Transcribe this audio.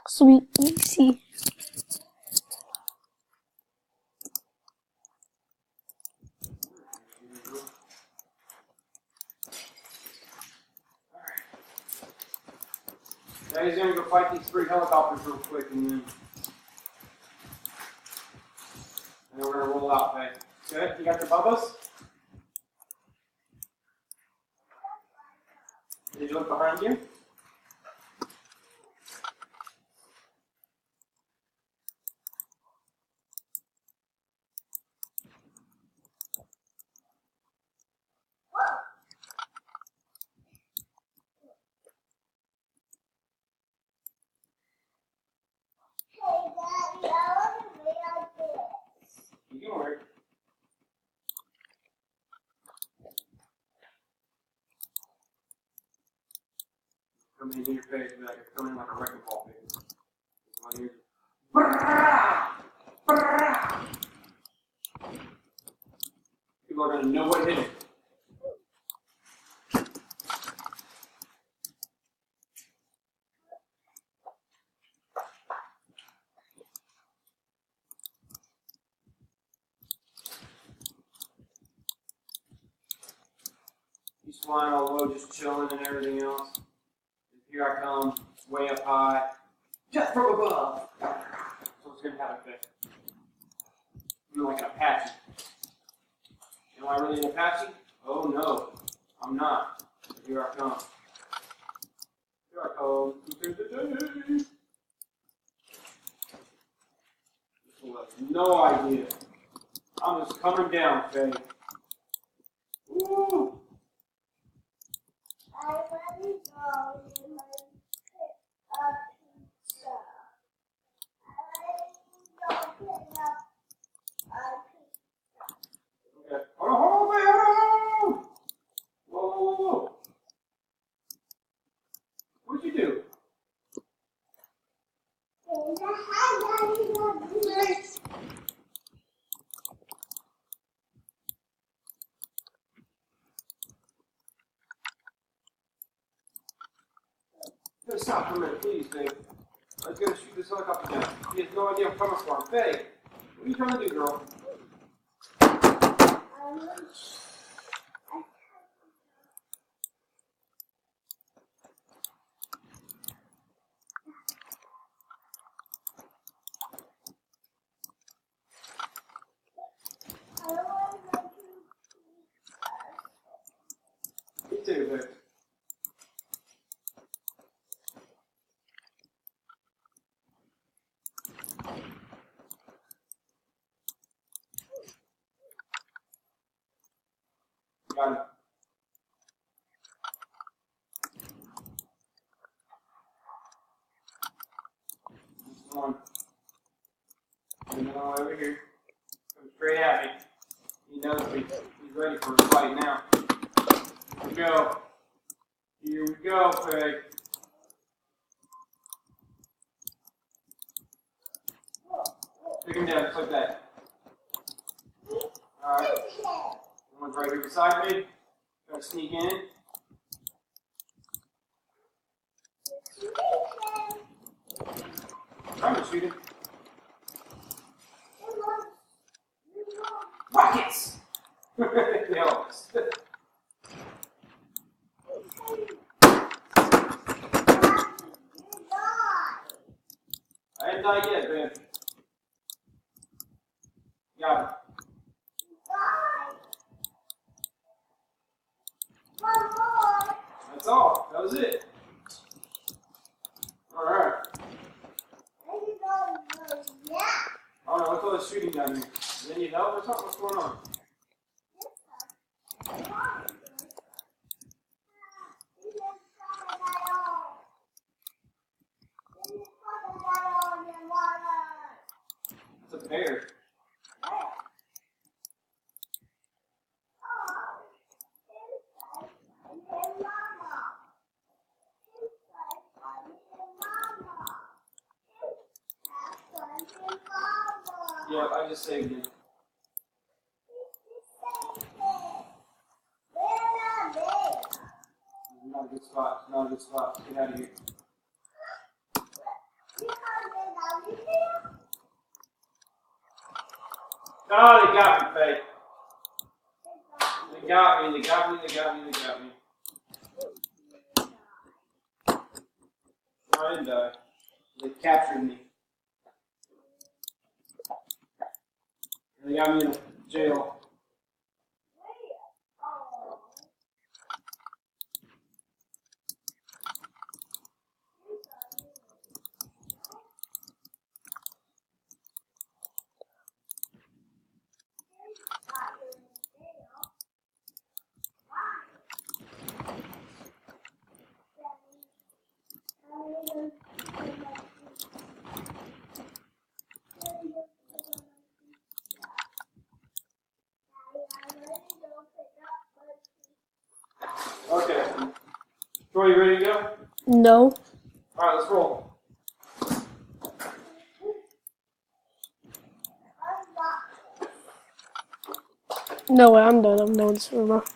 Sweet, easy. Now he's going to go fight these 3 helicopters real quick, and then we're going to roll out, okay? Good? You got your bubbles? Did you look behind you? You can work. Come in your face, like it's coming like a wrecking ball, baby. One here. People are gonna know what hit it. He's flying all low, just chilling and everything else. And here I come, way up high, just from above. So it's gonna have effect. I'm like an Apache. Am I really an Apache? Oh no, I'm not. Here I come. Here I come. This will have no idea. I'm just coming down, Faye. Woo! I want to go and pick up pizza. I want to go pick up a pizza. Okay. Hold on, hold on. Whoa, whoa, whoa. What'd you do? Stop for a minute, please, Faye. I was going to shoot this helicopter down. He has no idea I'm coming for him. Faye, what are you trying to do, girl? Me too, Faye. Got it. One. And then over here. Come straight at me. He knows he's ready for a fight now. Here we go. Here we go, Faye. Pick him down just like that. Alright. One's right here beside me. Gotta sneak in. Trying to shoot him. Rockets! They almost. I ain't died yet, man. Got it. That's all. That was it. Alright. Oh no, what's all this shooting down here? Do they need help or something? What's going on? It's a bear. Yeah, I just saved it. Not a good spot. Not a good spot. Get out of here. Oh, they got me, Faye. They got me. They got me. They got me. They got me. I didn't die. They captured me. And they got me in jail. Okay. Troy, you ready to go? No. Alright, let's roll. No way, I'm done. I'm done, Surma.